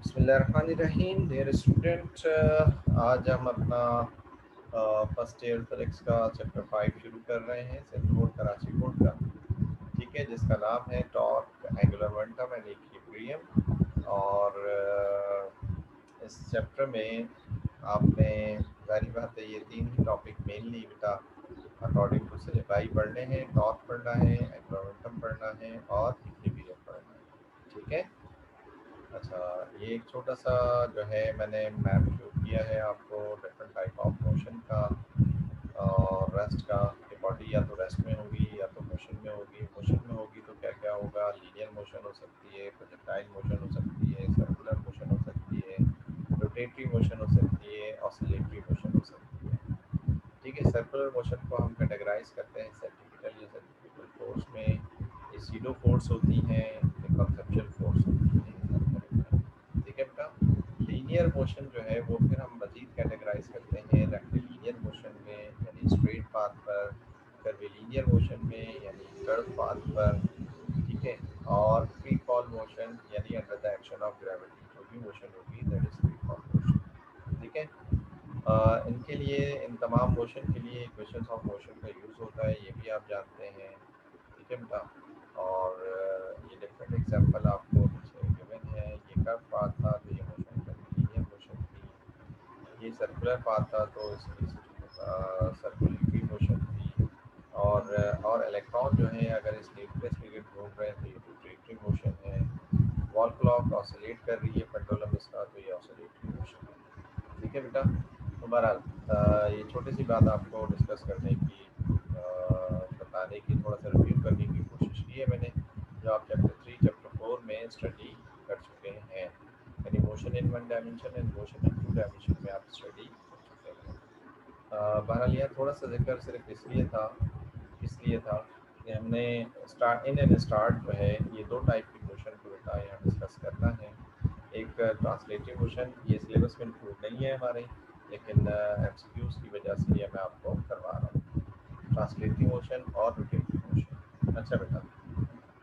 बिस्मिल्लाहिर्रहमानिर्रहीम। Dear student, आज हम अपना फर्स्ट ईयर फिजिक्स का चैप्टर 5 शुरू कर रहे हैं सिंध बोर्ड कराची बोर्ड का। ठीक है, जिसका नाम है torque, angular momentum and equilibrium. और इस चैप्टर में आपने जारी बात है ये तीन ही टॉपिक मेनली बेटा अकॉर्डिंग टू सिलेबस पढ़ने हैं। टॉर्क पढ़ना है, एंगुलर मोमेंटम पढ़ना है और इक्विलिब्रियम पढ़ना है। ठीक है। अच्छा, ये एक छोटा सा जो है मैंने मैप शो किया है आपको डिफरेंट टाइप ऑफ मोशन का और रेस्ट का। कि बॉडी या तो रेस्ट में होगी या तो मोशन में होगी। मोशन में होगी तो क्या क्या होगा? लीनियर मोशन हो सकती है, प्रोजेक्टाइल मोशन हो सकती है, सर्कुलर मोशन हो सकती है, रोटेटरी मोशन हो सकती है, ऑसिलेटरी मोशन हो सकती है। ठीक है। सर्कुलर मोशन को हम कैटेगराइज करते हैं सेंट्रीपिटल या सेंट्रीफ्यूगल फोर्स में। ये सीडो फोर्स होती हैं, ये कंसेप्चुअल फोर्स होती हैं। ठीक है बेटा। लीनियर मोशन जो है वो फिर हम मजीद कैटेगराइज करते हैं रेक्टिलिनियर मोशन में यानी स्ट्रेट पाथ पर, कर्वीलिनियर मोशन में यानी कर्व पाथ पर। ठीक है। और फ्री फॉल मोशन यानी under the action of gravity जो भी मोशन होगी that is free fall motion. ठीक है। इनके लिए, इन तमाम मोशन के लिए इक्वेशंस ऑफ मोशन का यूज़ होता है, ये भी आप जानते हैं। ठीक है बेटा। और ये डिफरेंट एग्जांपल आपको नीचे गिवन है। ये कर्व पाथ था तो ये मोशन कर्वीलिनियर मोशन थी। ये सर्कुलर पाथ था तो इसकी सर्कुलेटरी मोशन थी। और इलेक्ट्रॉन जो है अगर इस न्यूक्लियस के गिर्द घूम रहे हैं तो ये रोटेटरी मोशन है। वॉल क्लॉक ऑसिलेट कर रही है पेंडुलम इसका तो ये ऑसिलेटरी मोशन है। ठीक है बेटा। तो बहरहाल ये छोटी सी बात आपको डिस्कस करने की, बताने की, थोड़ा सा रिव्यू करने की कोशिश की है मैंने, जो आप चैप्टर 4 में स्टडी कर चुके हैं। यानी motion in one dimension and motion in two dimension में आप स्टडी कर चुके हैं। बहरहाल यह थोड़ा सा जिक्र सिर्फ इसलिए था कि हमने स्टार्ट जो है ये दो टाइप की मोशन को बेटा यहाँ डिस्कस करना है। एक ट्रांसलेटिव मोशन, ये सिलेबस में इंक्लूड नहीं है हमारे, लेकिन एमसीक्यूज़ की वजह से ये मैं आपको करवा रहा हूँ। ट्रांसलेटिव मोशन और रोटेटिव मोशन। अच्छा बेटा,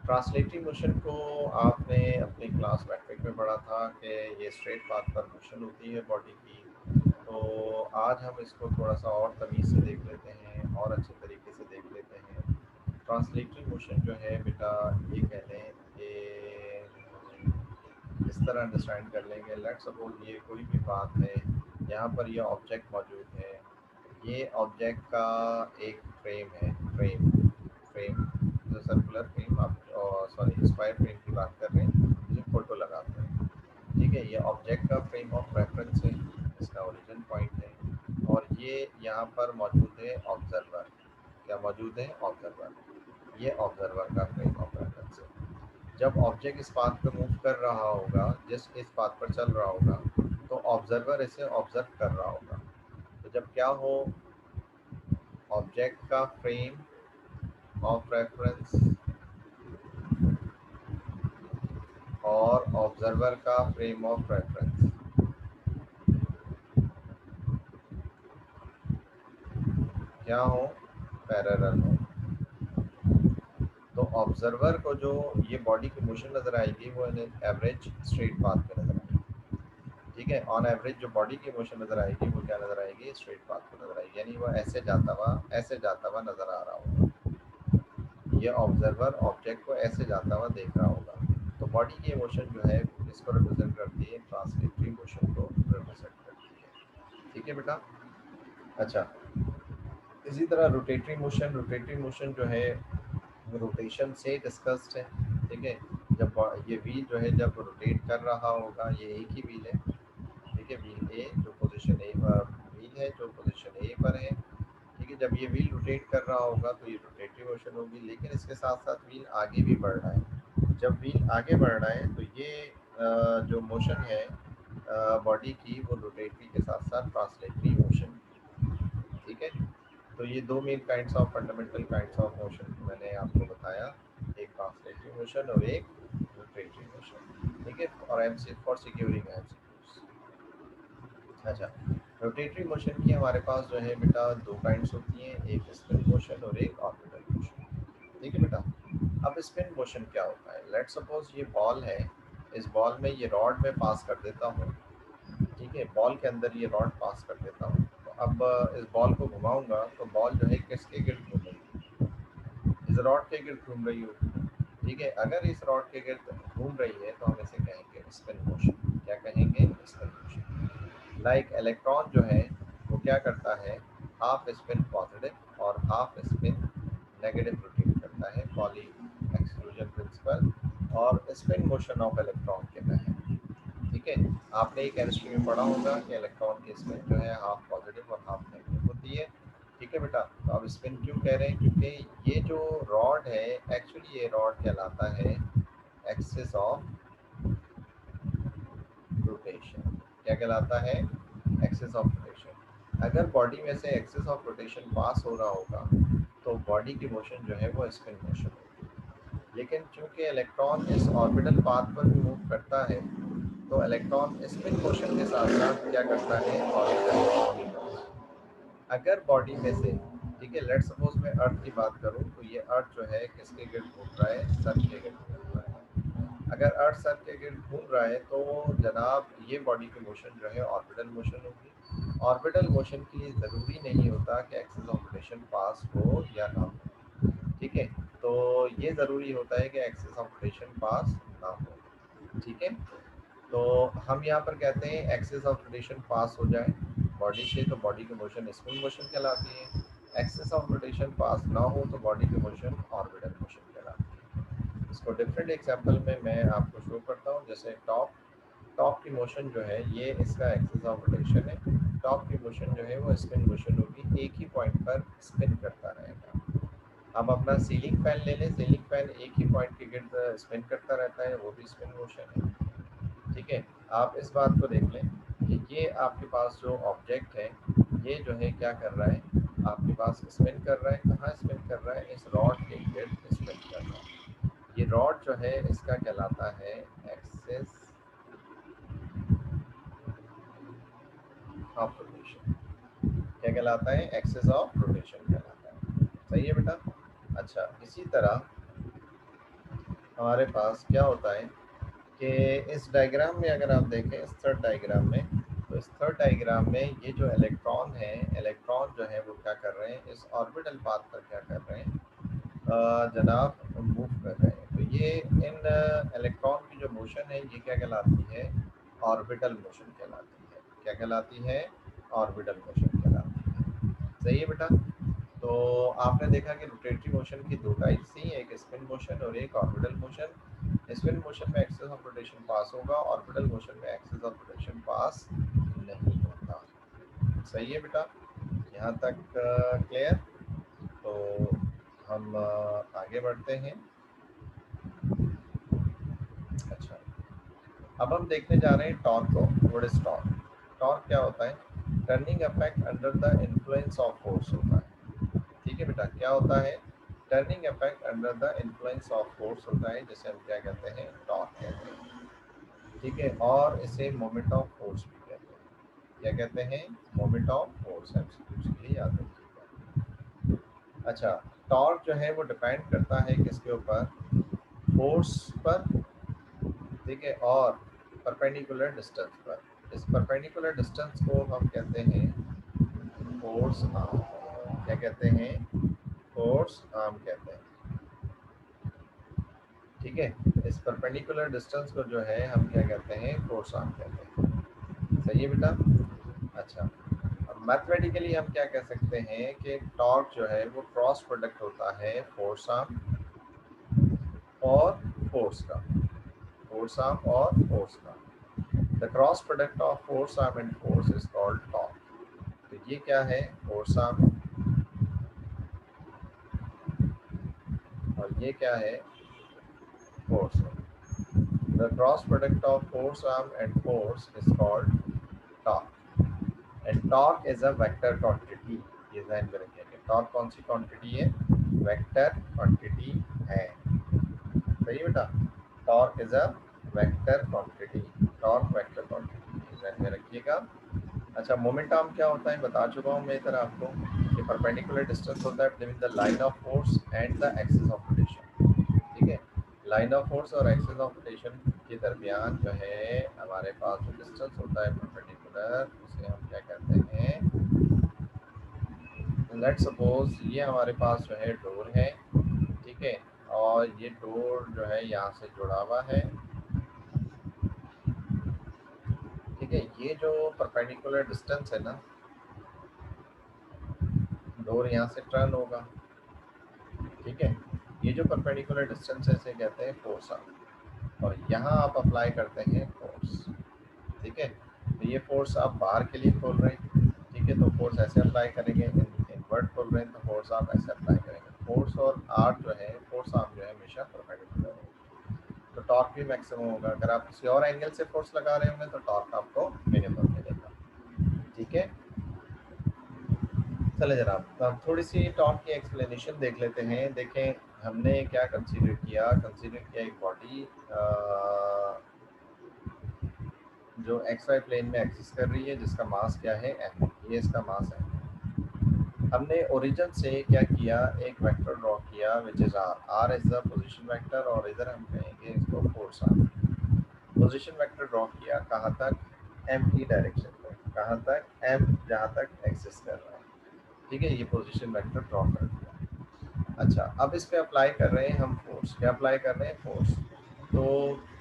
ट्रांसलेटिव मोशन को आपने अपनी क्लास मैट्रिक में पढ़ा था कि ये स्ट्रेट पाथ पर मोशन होती है बॉडी की। तो आज हम इसको थोड़ा सा और तमीज़ से देख लेते हैं और अच्छे तरीके से देख लेते हैं। ट्रांसलेटरी मोशन जो है बेटा, ये कह लें कि इस तरह अंडरस्टैंड कर लेंगे। लेट सपोज ये कोई भी बात है, यहाँ पर ये ऑब्जेक्ट मौजूद है। ये ऑब्जेक्ट का एक फ्रेम है, फ्रेम जो सर्कुलर फ्रेम, आप सॉरी स्क्वायर फ्रेम की बात कर रहे हैं जो फोटो लगाते हैं। ठीक है। ये ऑब्जेक्ट का फ्रेम ऑफ रेफरेंस है, इसका ओरिजिन पॉइंट है। और ये यहाँ पर मौजूद है ऑब्जर्वर। क्या मौजूद है? ऑब्जर्वर। ये ऑब्जर्वर का फ्रेम ऑफ रेफरेंस है। जब ऑब्जेक्ट इस पाथ पर मूव कर रहा होगा, जिस इस पाथ पर चल रहा होगा, तो ऑब्जर्वर इसे ऑब्जर्व कर रहा होगा। तो जब क्या हो, ऑब्जेक्ट का फ्रेम ऑफ रेफरेंस और ऑब्जर्वर का फ्रेम ऑफ रेफरेंस क्या हो? पैरेलल हो। तो ऑब्जर्वर को जो ये बॉडी की मोशन नज़र आएगी वो एवरेज स्ट्रेट पाथ पे नज़र आएगी। ठीक है। ऑन एवरेज जो बॉडी की मोशन नज़र आएगी वो क्या नज़र आएगी? स्ट्रेट पाथ पे नज़र आएगी। यानी वो ऐसे जाता हुआ नज़र आ रहा होगा। ये ऑब्जर्वर ऑब्जेक्ट को ऐसे जाता हुआ देख रहा होगा। तो बॉडी की मोशन जो है इसको रिप्रेजेंट करती है, ट्रांसलेटरी मोशन को रिप्रेजेंट करती है। ठीक है बेटा। अच्छा, इसी तरह रोटेटरी मोशन जो है रोटेशन से डिस्कस्ड है। ठीक है। जब ये व्हील जो है जब रोटेट कर रहा होगा, ये एक ही व्हील है। ठीक है। व्हील ए जो पोजीशन ए व्हील है जो पोजीशन ए पर है। ठीक है। जब ये व्हील रोटेट कर रहा होगा तो ये रोटेटरी मोशन होगी, लेकिन इसके साथ साथ व्हील आगे भी बढ़ रहा है। जब व्हील आगे बढ़ रहा है तो ये जो मोशन है बॉडी की, वो रोटेटरी के साथ साथ ट्रांसलेटरी मोशन। ठीक है। तो ये दो main kinds of fundamental kinds of motion मैंने आपको बताया, एक ट्रांसलेटरी मोशन और एक रोटेटरी मोशन। ठीक है। और एमसी फॉर सिक्योरिंग एमसीक्यूज। अच्छा, रोटेटरी मोशन की हमारे पास जो है बेटा दो काइंड्स होती हैं, एक स्पिन मोशन और एक ऑर्बिटल मोशन। ठीक है बेटा। अब स्पिन मोशन क्या होता है? लेट सपोज ये बॉल है, इस बॉल में ये रॉड में पास कर देता हूँ, ठीक है, बॉल के अंदर ये रॉड पास कर देता हूँ। तो अब इस बॉल को घुमाऊंगा तो बॉल जो है किसके गिर्द घूमेगी, इस रॉड के गिर्द घूम रही होगी, ठीक है। अगर इस रॉड के गिर्द घूम रही है तो हम इसे कहेंगे स्पिन मोशन। क्या कहेंगे, स्पिन मोशन। लाइक इलेक्ट्रॉन जो है वो क्या करता है, हाफ स्पिन पॉजिटिव और हाफ स्पिन नेगेटिव रोटेट करता है पॉली एक्सक्लूजन प्रिंसिपल और स्पिन मोशन ऑफ इलेक्ट्रॉन के तहत, ठीक है। आपने एक केमिस्ट्री में पढ़ा होगा कि इलेक्ट्रॉन की स्पिन जो है हाफ पॉजिटिव और हाफ नेगेटिव होती है, ठीक है बेटा। तो अब स्पिन क्यों कह रहे हैं, क्योंकि ये जो रॉड है, एक्चुअली ये रॉड कहलाता है एक्सिस ऑफ रोटेशन। क्या कहलाता है, एक्सिस ऑफ रोटेशन। अगर बॉडी में से एक्सिस ऑफ रोटेशन पास हो रहा होगा तो बॉडी की मोशन जो है वो स्पिन मोशन होगी। लेकिन चूंकि इलेक्ट्रॉन इस ऑर्बिटल पाथ पर भी मूव करता है तो इलेक्ट्रॉन स्पिन मोशन के साथ साथ क्या करता है, ऑर्बिटल। अगर बॉडी में से, ठीक है, लेट्स सपोज मैं अर्थ की बात करूं तो ये अर्थ जो है किसके गिर्द घूम रहा है, सन के गिर्द घूम रहा है। अगर अर्थ सन के गिर्द घूम रहा है तो जनाब ये बॉडी की मोशन जो है ऑर्बिटल मोशन होगी। ऑर्बिटल मोशन के लिए ज़रूरी नहीं होता कि एक्सिस ऑफ रोटेशन पास हो या ना हो, ठीक है। तो ये ज़रूरी होता है कि एक्सिस ऑफ रोटेशन पास ना हो, ठीक है। तो हम यहाँ पर कहते हैं एक्सिस ऑफ रोटेशन पास हो जाए बॉडी से तो बॉडी की मोशन स्पिन मोशन कहलाती है। एक्सिस ऑफ रोटेशन पास ना हो तो बॉडी की मोशन ऑर्बिटल मोशन कहलाती है। इसको डिफरेंट एग्जांपल में मैं आपको शो करता हूँ। जैसे टॉप, टॉप की मोशन जो है ये इसका एक्सिस ऑफ रोटेशन है। टॉप की मोशन जो है वो स्पिन मोशन होगी, एक ही पॉइंट पर स्पिन करता रहेगा। अब अपना सीलिंग फैन ले लें, सीलिंग फैन एक ही पॉइंट के गिर्द स्पिन करता रहता है, वो भी स्पिन मोशन है, ठीक है। आप इस बात को देख लें कि ये आपके पास जो ऑब्जेक्ट है ये जो है क्या कर रहा है, आपके पास स्पिन कर रहा है। कहाँ स्पिन कर रहा है, इस रॉड के गिर्द स्पिन कर रहा है। ये रॉड जो है इसका कहलाता है एक्सिस ऑफ रोटेशन। क्या कहलाता है, एक्सिस ऑफ रोटेशन कहलाता है। सही है बेटा। अच्छा, इसी तरह हमारे पास क्या होता है कि इस डायग्राम में अगर आप देखें, इस थर्ड डायग्राम में, तो इस थर्ड डायग्राम में ये जो इलेक्ट्रॉन है, इलेक्ट्रॉन जो है वो क्या कर रहे हैं, इस ऑर्बिटल पाथ पर क्या कर रहे हैं, जनाब मूव कर रहे हैं। तो ये इन इलेक्ट्रॉन की जो मोशन है ये क्या कहलाती है, ऑर्बिटल मोशन कहलाती है। क्या कहलाती है, ऑर्बिटल मोशन कहलाती है। सही है बेटा। तो आपने देखा कि रोटेटरी मोशन की दो टाइप्स थी, एक स्पिन मोशन और एक ऑर्बिटल मोशन। स्पिन मोशन में एक्सिस ऑफ रोटेशन पास होगा, ऑर्बिटल मोशन में एक्सिस ऑफ रोटेशन पास नहीं होता। सही है बेटा, यहाँ तक क्लियर। तो हम आगे बढ़ते हैं। अच्छा, अब हम देखने जा रहे हैं टॉर्क को। व्हाट इज टॉर्क, टॉर्क क्या होता है, turning effect under the influence of force होता है। ठीक है बेटा, क्या होता है, turning effect under the influence of force होता है, जिसे हम क्या कहते हैं, टॉर्क कहते हैं। ठीक है, और इसे मोमेंट ऑफ फोर्स भी कहते हैं। क्या कहते हैं, मोमेंट ऑफ फोर्स। एमसीक्यू के लिए याद रखिएगा। अच्छा, टॉर्क जो है वो डिपेंड करता है किसके ऊपर, फोर्स पर, ठीक है, और परपेंडिकुलर डिस्टेंस पर। इस परपेंडिकुलर डिस्टेंस को हम कहते हैं फोर्स आर्म। क्या कहते हैं, फोर्स आर्म कहते हैं। ठीक है, इस परपेंडिकुलर डिस्टेंस को जो है हम क्या कहते हैं, फोर्स आर्म कहते हैं। सही है बेटा। अच्छा, अब मैथमेटिकली हम क्या कह सकते हैं कि टॉर्क जो है वो क्रॉस प्रोडक्ट होता है फोर्स आर्म और फोर्स का, फोर्स आर्म और फोर्स का। The cross product of force arm and force is called torque. तो ये क्या है, फोर्स आर्म, और ये क्या है, force arm. The cross product of force arm and force is called torque. And torque is a vector quantity. ये ध्यान में रखिए, टॉर्क कौन सी क्वांटिटी है, वेक्टर क्वांटिटी है। सही है बेटा, torque is a vector quantity, torque vector quantity, ध्यान में रखिएगा। अच्छा, मोमेंट आर्म क्या होता है, बता चुका हूँ मैं इधर आपको कि परपेंडिकुलर डिस्टेंस होता है between the line of force and the axis of rotation. ठीक है, लाइन ऑफ फोर्स और एक्सिस ऑफ रोटेशन के दरमियान जो है हमारे पास जो डिस्टेंस होता है परपेंडिकुलर, उसे हम क्या कहते हैं, लेट सपोज ये हमारे पास जो है डोर है, ठीक है, और ये डोर जो है यहाँ से जुड़ा हुआ है, ठीक है। ये जो परपेंडिकुलर डिस्टेंस है ना, डोर यहाँ से टर्न होगा, ठीक है। ये जो परपेंडिकुलर डिस्टेंस है इसे कहते हैं फोर्स आर्म, और यहाँ आप अप्लाई करते हैं फोर्स, ठीक है। तो ये फोर्स आप बाहर के लिए खोल रहे हैं, ठीक है, तो फोर्स ऐसे अप्लाई करेंगे, इनवर्ट खोल रहे हैं तो फोर्स आप ऐसे अप्लाई करेंगे। फोर्स और आर्म जो है, फोर्स आर्म जो है हमेशा परपेंडिकुलर होगा, तो टॉर्क भी मैक्सिमम होगा। अगर आप किसी और एंगल से फोर्स लगा रहे होंगे तो टॉर्क आपको मिनिमम मिलेगा, ठीक है। चले जनाब, तो अब थोड़ी सी टॉर्क की एक्सप्लेनेशन देख लेते हैं। देखें हमने क्या कंसीडर किया एक बॉडी जो एक्स वाई प्लेन में एक्सिस्ट कर रही है, जिसका मास क्या है, एम, ये इसका मास है। हमने ओरिजिन से क्या किया, एक वेक्टर ड्रॉ किया which is R, R is the position vector, और इधर हम कहेंगे इसको force R. Position vector draw किया कहाँ तक, एम की डायरेक्शन में, कहाँ तक, एम जहाँ तक एक्सिस्ट कर रहा है, ठीक है। ये पोजीशन वेक्टर ड्रॉ कर दिया। अच्छा, अब इस पे अप्लाई कर रहे हैं हम फोर्स, क्या अप्लाई कर रहे हैं, फोर्स। तो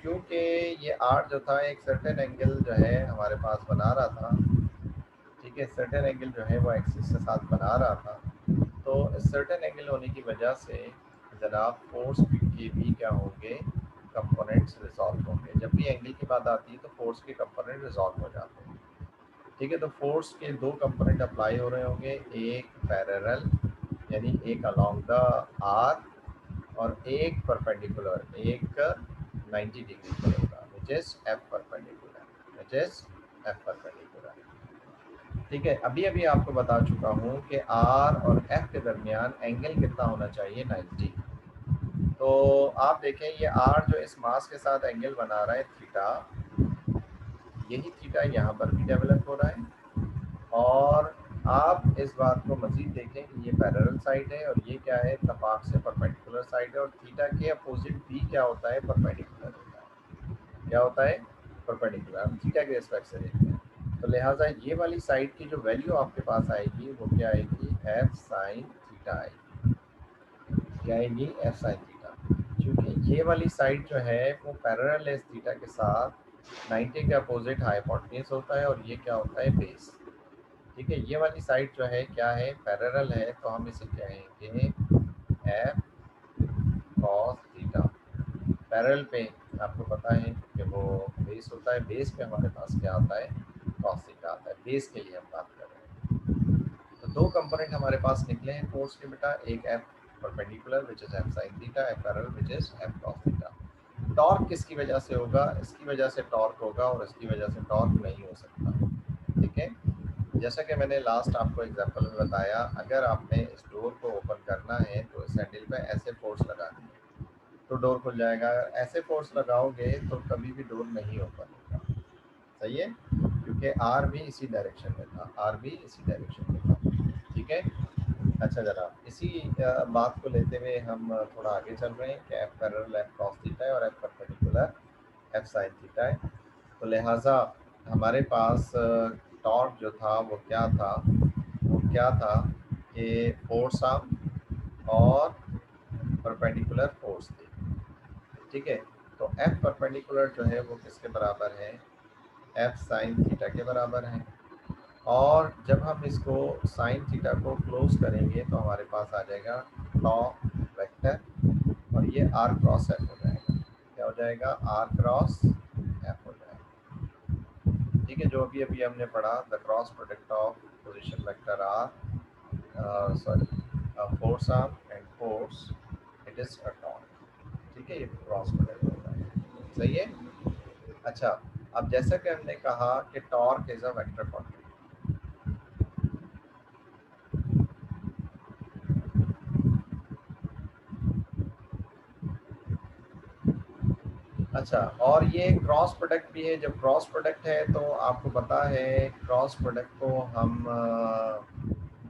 क्योंकि ये आर जो था एक सर्टेन एंगल जो है हमारे पास बना रहा था, ठीक है, सर्टेन एंगल जो है वो एक्सिस के साथ बना रहा था, तो सर्टेन एंगल होने की वजह से जनाब फोर्स के भी क्या होंगे, कंपोनेंट्स रिजॉल्व होंगे। जब भी एंगल की बात आती है तो फोर्स के कंपोनेंट रिजॉल्व हो जाते हैं, ठीक है। तो फोर्स के दो कंपोनेंट अप्लाई हो रहे होंगे, एक पैरेलल यानी एक अलोंग द आर, और एक परपेंडिकुलर, एक 90 डिग्री पर होगा, which is F perpendicular, which is F perpendicular, ठीक है। अभी अभी आपको बता चुका हूँ कि आर और एफ के दरमियान एंगल कितना होना चाहिए, 90। तो आप देखें ये आर जो इस मास के साथ एंगल बना रहा है थीटा, यही थीटा यहाँ पर भी डेवलप हो रहा है, और आप इस बात को मजीद देखें कि ये पैरेलल साइड है और ये क्या है, तपाक से परपेंडिकुलर साइड है, और थीटा के अपोजिट भी क्या होता है, परपेंडिकुलर होता है। क्या होता है, परपेंडिकुलर, हम थीटा के रिस्पेक्ट से देखते हैं। तो लिहाजा ये वाली साइड की जो वैल्यू आपके पास आएगी वो क्या आएगी, एफ साइन थीटा आएगी। क्या आएगी, एफ साइन थीटा, क्योंकि ये वाली साइड जो है वो पैरेलल है थीटा के साथ, 90 के अपोजिट हाइपोटेन्यूज होता है, और ये क्या होता है, बेस, ठीक है। ये वाली साइड जो है क्या है, पैरेलल है, तो हम इसे कहेंगे एफ कॉस थीटा। पैरेलल पे आपको पता है कि वो बेस होता है, बेस पे हमारे पास क्या आता है, कॉस थीटा आता है, बेस के लिए हम बात कर रहे हैं। तो दो कंपोनेंट हमारे पास निकले हैं फोर्स के बेटा, एक F perpendicular which is F sine theta, F parallel which is F cos theta. Torque किसकी वजह से होगा, इसकी वजह से टॉर्क होगा, और इसकी वजह से टॉर्क नहीं हो सकता, ठीक है। जैसा कि मैंने लास्ट आपको एग्जांपल में बताया, अगर आपने इस डोर को ओपन करना है तो इस हैंडल पे ऐसे फोर्स लगानी है तो डोर खुल जाएगा, अगर ऐसे फोर्स लगाओगे तो कभी भी डोर नहीं ओपन होगा, सही है, क्योंकि आर भी इसी डायरेक्शन में था, आर भी इसी डायरेक्शन में था, ठीक है। अच्छा जनाब, इसी बात को लेते हुए हम थोड़ा आगे चल रहे हैं कि F parallel F cos theta है और F perpendicular F sine theta है। तो लिहाजा हमारे पास टॉर्क जो था वो क्या था, वो क्या था कि फोर्स आर्म और परपेंडिकुलर फोर्स थी, ठीक है। तो एफ परपेंडिकुलर जो है वो किसके बराबर है, एफ साइन थीटा के बराबर है, और जब हम इसको साइन थीटा को क्लोज करेंगे तो हमारे पास आ जाएगा लॉ वेक्टर, और ये आर क्रॉस एफ हो जाएगा, क्या हो जाएगा, आर क्रॉस एफ हो जाएगा, ठीक है। जो अभी अभी हमने पढ़ा, the cross product of position vector R, sorry, force arm and force, it is a torque, ठीक है, ये क्रॉस प्रोडक्ट होता है, सही है। अच्छा, अब जैसा कि हमने कहा कि torque is a vector quantity, अच्छा, और ये क्रॉस प्रोडक्ट भी है। जब क्रॉस प्रोडक्ट है तो आपको पता है क्रॉस प्रोडक्ट को हम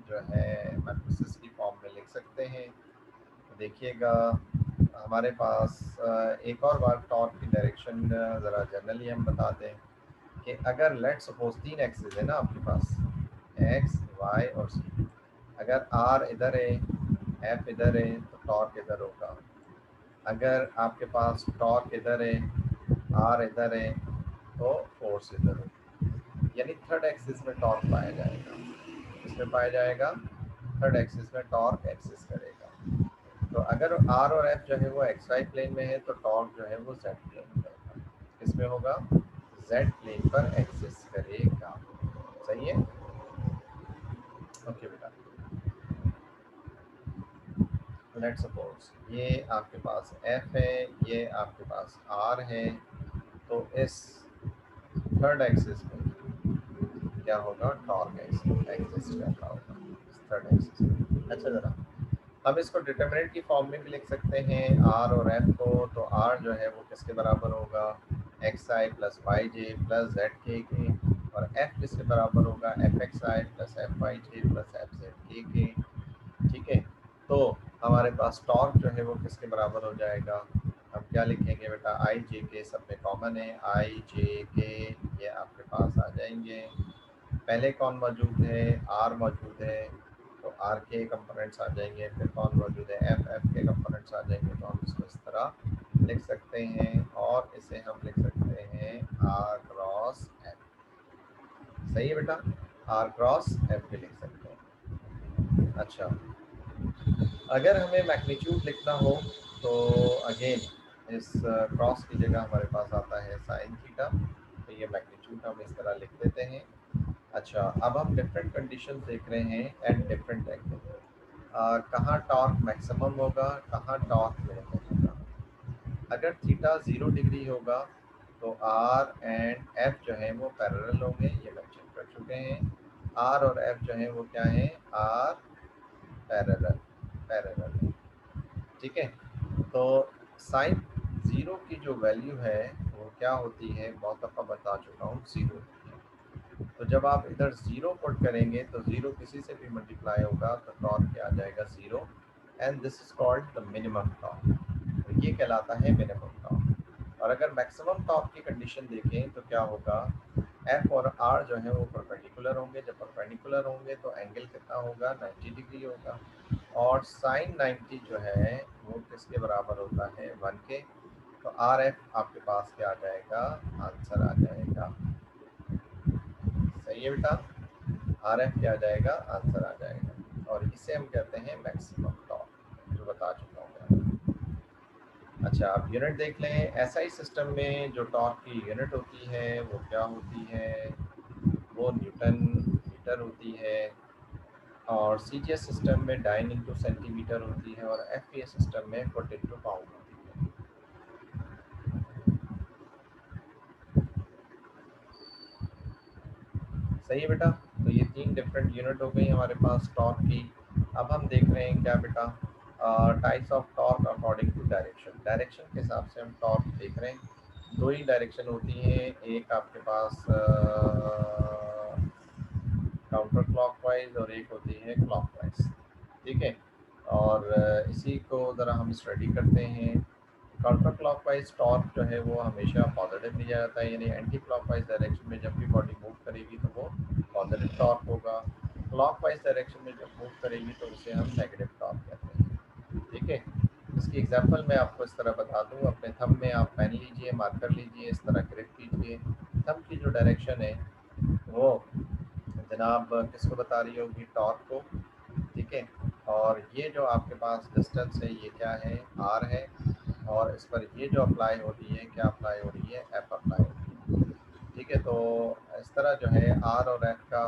जो है मैट्रिसेस की फॉर्म में लिख सकते हैं। तो देखिएगा हमारे पास एक और बार टॉर्क की डायरेक्शन ज़रा जनरली हम बता दें कि अगर लेट सपोज 3 एक्सिस है ना आपके पास, एक्स वाई और सी। अगर आर इधर है, एफ इधर है, तो टॉर्क इधर होगा। अगर आपके पास टॉर्क इधर है, आर इधर है, तो फोर्स इधर होगा। यानी थर्ड एक्सिस में टॉर्क पाया जाएगा। इसमें पाया जाएगा थर्ड एक्सिस में टॉर्क एक्सिस करेगा। तो अगर आर और एफ जो है वो एक्स वाई प्लेन में है, तो टॉर्क जो है वो जेड प्लेन में होगा। किसमें होगा? जेड प्लेन पर एक्सिस करेगा। सही है? ओके बेटा, लेट सपोज ये आपके पास एफ है, ये आपके पास आर है। तो इस थर्ड एक्सिस में क्या होगा? टॉर्क एग्जिस्ट कर रहा होगा इस थर्ड एक्सिस में। अच्छा, जरा हम इसको डिटरमिनेंट की फॉर्म में भी लिख सकते हैं आर और एफ को। तो आर जो है वो किसके बराबर होगा? एक्स आई प्लस वाई जे प्लस जेड के। और एफ किसके बराबर होगा? एफ एक्स आई प्लस एफ वाई जे प्लस एफ जेड के। ठीक है, तो हमारे पास टॉर्क जो है वो किसके बराबर हो जाएगा? हम क्या लिखेंगे बेटा? आई जे के सब में कॉमन है, आई जे के ये आपके पास आ जाएंगे। पहले कौन मौजूद है? आर मौजूद है, तो आर के कंपोनेंट्स आ जाएंगे। फिर कौन मौजूद है? एफ, एफ के कंपोनेंट्स आ जाएंगे। तो हम इसको इस तरह लिख सकते हैं, और इसे हम लिख सकते हैं आर क्रॉस एफ। सही है बेटा? आर क्रॉस एफ भी लिख सकते हैं। अच्छा, अगर हमें मैग्नीट्यूड लिखना हो तो अगेन इस क्रॉस की जगह हमारे पास आता है साइन थीटा। तो ये मैग्नीट्यूड हम इस तरह लिख देते हैं। अच्छा, अब हम डिफरेंट कंडीशन देख रहे हैं एट डिफरेंट एंगल। कहाँ टॉर्क मैक्सिमम होगा, कहाँ टॉर्क मिनिमम होगा। अगर थीटा 0 डिग्री होगा तो आर एंड एफ जो है वो पैरेलल होंगे, ये मेंशन कर चुके हैं। आर और एफ जो है वो क्या है? Are parallel, parallel. ठीक है, तो साइन 0 की जो वैल्यू है वो क्या होती है? बहुत दफ़ा बता चुका हूँ, 0 होती है। तो जब आप इधर 0 पुट करेंगे तो 0 किसी से भी मल्टीप्लाई होगा तो टॉर्क क्या आ जाएगा? 0। And this is called the minimum torque. तो ये कहलाता है मिनिमम टॉर्क। और अगर मैक्सिमम टॉर्क की कंडीशन देखें तो क्या होगा? एफ और आर जो है वो परपेंडिकुलर होंगे। जब परपेंडिकुलर होंगे तो एंगल कितना होगा? 90 डिग्री होगा। और साइन 90 जो है वो किसके बराबर होता है? 1 के। तो आर एफ आपके पास क्या आ जाएगा? आंसर आ जाएगा। सही है बेटा? आर एफ क्या आ जाएगा? आंसर आ जाएगा। और इसे हम कहते हैं मैक्सिमम टॉर्क, जो बता चुका हूँ मैं। अच्छा, आप यूनिट देख लें। एसआई सिस्टम में जो टॉर्क की यूनिट होती है वो क्या होती है? वो न्यूटन मीटर होती है। और सीजीएस सिस्टम में डाइन इंटू सेंटीमीटर होती है। और एफपीएस सिस्टम में फुट इंटू पाउंड होती है। सही है बेटा? तो ये 3 डिफरेंट यूनिट हो गई हमारे पास टॉर्क की। अब हम देख रहे हैं क्या बेटा? Types of torque according to direction. Direction के हिसाब से हम टॉर्क देख रहे हैं। 2 ही डायरेक्शन होती है, एक आपके पास काउंटर क्लॉकवाइज और एक होती है क्लॉकवाइज। ठीक है, और इसी को ज़रा हम स्टडी करते हैं। काउंटर क्लॉकवाइज टॉर्क जो है वो हमेशा पॉजिटिव लिया जाता है, यानी एंटी क्लॉकवाइज डायरेक्शन में जब भी बॉडी मूव करेगी तो वो पॉजिटिव टॉर्क होगा। क्लॉकवाइज डायरेक्शन में जब मूव करेगी तो उसे हम नेगेटिव टॉर्क कहते हैं। ठीक है, इसकी एग्जांपल मैं आपको इस तरह बता दूं। अपने थंब में आप पेन लीजिए, मार्कर लीजिए, इस तरह ग्रिप कीजिए। थंब की जो डायरेक्शन है वो जनाब किसको बता रही होगी? टॉर्क को। ठीक है, और ये जो आपके पास डिस्टेंस है ये क्या है? आर है। और इस पर ये जो अप्लाई हो रही है, क्या अप्लाई हो रही है? एफ अप्लाई हो रही है। ठीक है, तो इस तरह जो है आर और एफ का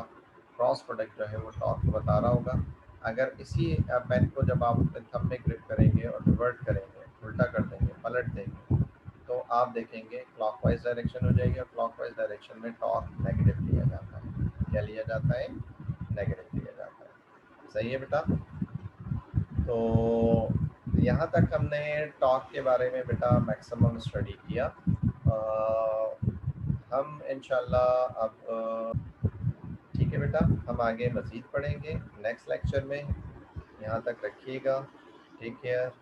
क्रॉस प्रोडक्ट जो है वो टॉर्क को बता रहा होगा। अगर इसी पेन को जब आप अपने थंब में ग्रिप करेंगे और रिवर्ट करेंगे, उल्टा कर देंगे, पलट देंगे, तो आप देखेंगे क्लॉकवाइज डायरेक्शन हो जाएगी। और क्लॉकवाइज डायरेक्शन में टॉर्क नेगेटिव लिया जाता है। क्या लिया जाता है? नेगेटिव लिया जाता है। सही है बेटा? तो यहाँ तक हमने टॉर्क के बारे में बेटा मैक्सिमम स्टडी किया। हम इंशाल्लाह अब ठीक है बेटा, हम आगे मज़ीद पढ़ेंगे नेक्स्ट लेक्चर में। यहाँ तक रखिएगा। Take care.